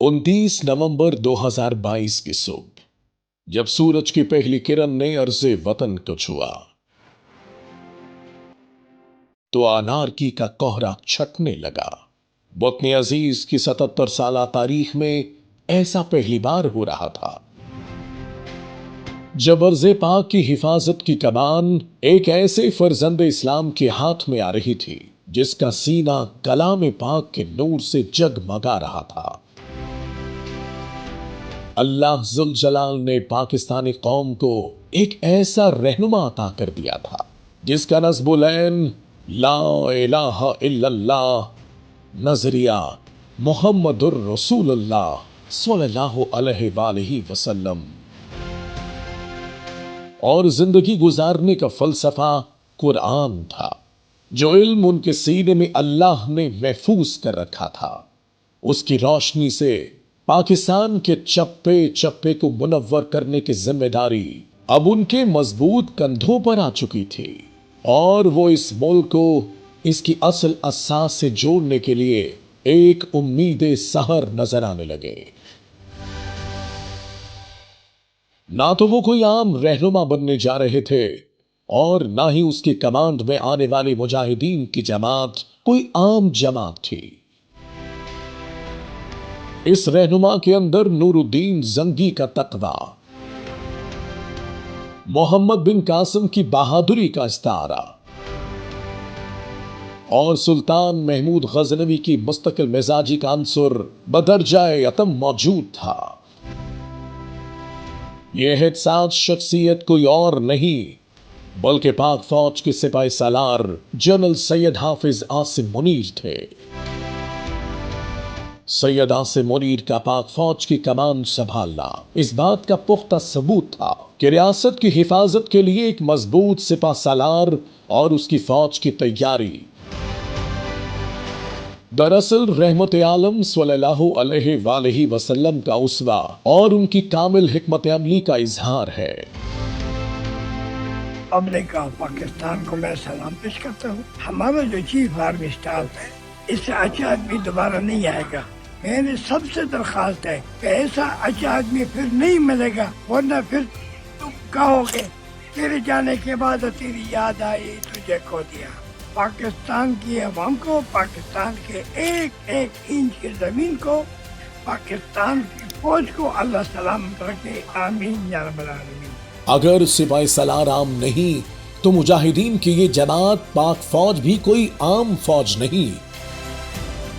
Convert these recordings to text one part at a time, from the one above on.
29 नवंबर 2022 की सुबह, जब सूरज की पहली किरण ने अर्ज़े वतन को छुआ, तो अनारकी का कोहरा छटने लगा। वतन अजीज की 77 साला तारीख में ऐसा पहली बार हो रहा था जब अर्ज़े पाक की हिफाजत की कमान एक ऐसे फर्जंद इस्लाम के हाथ में आ रही थी जिसका सीना कलाम पाक के नूर से जगमगा रहा था। अल्लाह जुल जलाल ने पाकिस्तानी कौम को एक ऐसा रहनुमा अता कर दिया था जिसका नज़्बुलैन ला इलाहा इल्लल्लाह नजरिया मुहम्मदुर रसूलुल्लाह सल्लल्लाहु अलैहि वसल्लम और जिंदगी गुजारने का फलसफा कुरान था, जो इल्म उनके सीने में अल्लाह ने महफूज कर रखा था। उसकी रोशनी से पाकिस्तान के चप्पे चप्पे को मुनव्वर करने की जिम्मेदारी अब उनके मजबूत कंधों पर आ चुकी थी और वो इस मुल्क को इसकी असल असास से जोड़ने के लिए एक उम्मीद सहर नजर आने लगे। ना तो वो कोई आम रहनुमा बनने जा रहे थे और ना ही उसकी कमांड में आने वाली मुजाहिदीन की जमात कोई आम जमात थी। इस रहनुमा के अंदर नूरुद्दीन जंगी का तकवा, मोहम्मद बिन कासिम की बहादुरी का इस्तारा और सुल्तान महमूद गजनवी की मुस्तकिल मिजाजी का अंसुर बदरजाए अतम मौजूद था। यह एहसास शख्सियत कोई और नहीं बल्कि पाक फौज के सिपाही सालार जनरल सैयद हाफिज आसिम मुनीर थे। सैयद आसिम मुनीर का पाक फौज की कमान संभालना इस बात का पुख्ता सबूत था कि रियासत की हिफाजत के लिए एक मजबूत सिपा सालार और उसकी फौज की तैयारी दरअसल रहमत आलम सल्लल्लाहु अलैहि वसल्लम का उसवा और उनकी कामिल हिकमत अमली का इजहार है। पब्लिक ऑफ पाकिस्तान को मैं सलाम पेश करता हूँ। हमारा जो चीफ आर्मी स्टाफ है, इससे अच्छा आदमी दोबारा नहीं आएगा। मेरी सबसे दरखास्त है कि ऐसा अच्छा आदमी फिर नहीं मिलेगा, वरना फिर तुम कहोगे तेरे जाने के बाद तेरी याद आई तुझे खो दिया। पाकिस्तान की अवाम को, पाकिस्तान के एक एक इंच की जमीन को, पाकिस्तान की फौज को अल्लाह सलामत रखे, आमीन या रब्बल आलमीन। अगर सिपाही सालार आम नहीं तो मुजाहिदीन की ये जमात पाक फौज भी कोई आम फौज नहीं,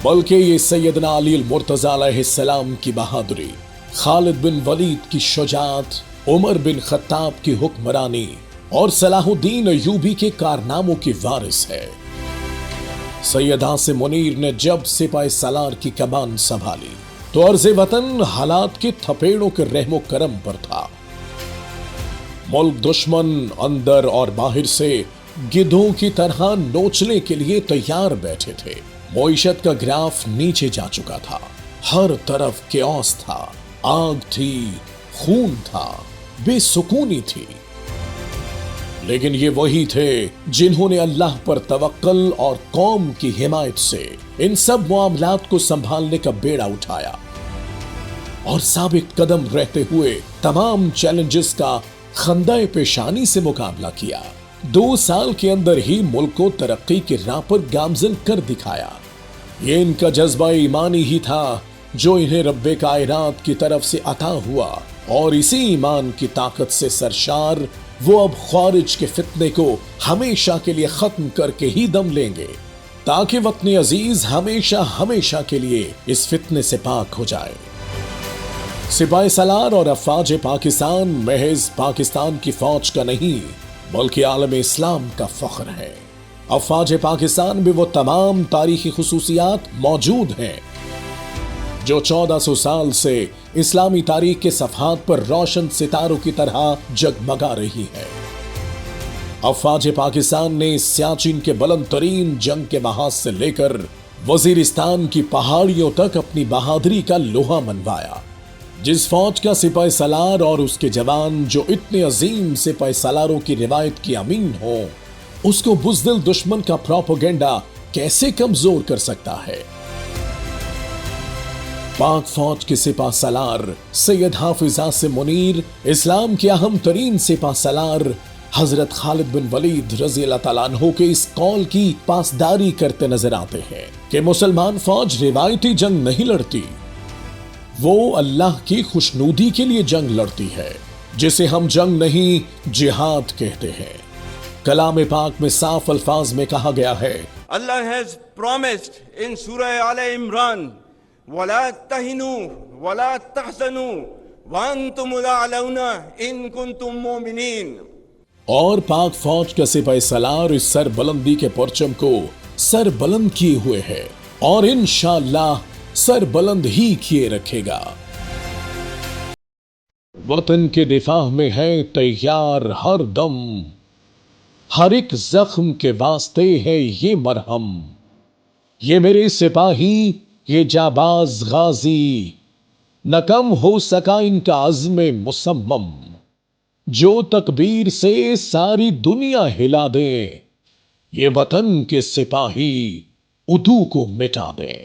बल्कि ये सैयदना अली मुर्तजा अलैहिस्सलाम की बहादुरी, खालिद बिन वलीद की शुजाअत, उमर बिन खत्ताब की हुक्मरानी और सलाहुद्दीन अय्यूबी के कारनामों की वारिस है। सैयद आसिम मुनीर ने जब सिपाही सालार की कमान संभाली तो अर्ज़े वतन हालात के थपेड़ों के रहमो करम पर था। मुल्क दुश्मन अंदर और बाहर से गिद्धों की तरह नोचने के लिए तैयार बैठे थे। मईशत का ग्राफ नीचे जा चुका था, हर तरफ केओस था, आग थी, खून था, बेसुकूनी थी। लेकिन ये वही थे जिन्होंने अल्लाह पर तवक्कल और कौम की हिमायत से इन सब मामलात को संभालने का बेड़ा उठाया और साबित कदम रहते हुए तमाम चैलेंजेस का खंदाए पेशानी से मुकाबला किया। 2 साल के अंदर ही मुल्क को तरक्की की राह पर गामजन कर दिखाया। ये इनका जज्बा ईमानी ही था जो इन्हें रब्बे कायनात की तरफ से अता हुआ और इसी ईमान की ताकत से सरशार वो अब ख्वारिज के फितने को हमेशा के लिए खत्म करके ही दम लेंगे ताकि वतन अजीज हमेशा हमेशा के लिए इस फितने से पाक हो जाए। सिपाही सालार और अफवाज पाकिस्तान महज पाकिस्तान की फौज का नहीं बल्कि आलम इस्लाम का फख्र है। अफवाज पाकिस्तान में वो तमाम तारीखी खुसूसियात मौजूद हैं जो 1400 साल से इस्लामी तारीख के सफहात पर रोशन सितारों की तरह जगमगा रही है। अफवाज पाकिस्तान ने सियाचिन के बुलंद तरीन जंग के महाज से लेकर वजीरिस्तान की पहाड़ियों तक अपनी बहादुरी का लोहा मनवाया। जिस फौज का सिपाही सालार और उसके जवान जो इतने अजीम सिपाही सालारों की रिवायत की अमीन हो, उसको बुज़दिल दुश्मन का प्रोपेगेंडा कैसे कमजोर कर सकता है। पाक फौज के सिपा सलार सैयद हाफिज आसिम मुनीर इस्लाम के अहम तरीन सिपा सलार हजरत खालिद बिन वलीद रजी अल्लाह तआला अन्हु के इस कौल की पासदारी करते नजर आते हैं कि मुसलमान फौज रिवायती जंग नहीं लड़ती, वो अल्लाह की खुशनूदी के लिए जंग लड़ती है, जिसे हम जंग नहीं जिहाद कहते हैं। कलाम पाक में साफ अल्फाज में कहा गया है, Allah has promised in Surah Al-Imran, وَلَا تَهِنُوا وَلَا تَحْزَنُوا وَأَنْتُمُ الْأَعْلَوْنَ إِن كُنتُم مُؤْمِنِينَ। और पाक फौज का सिपाही सलार इस सर बुलंदी के परचम को सर बुलंद किए हुए है और इंशाअल्लाह सर बुलंद ही किए रखेगा। वतन के दिफा में है तैयार हर दम, हर एक जख्म के वास्ते है ये मरहम। ये मेरे सिपाही ये जाबाज गाजी, न कम हो सका इनका अज़्म मुसम्मम। जो तकबीर से सारी दुनिया हिला दे, ये वतन के सिपाही उदू को मिटा दे।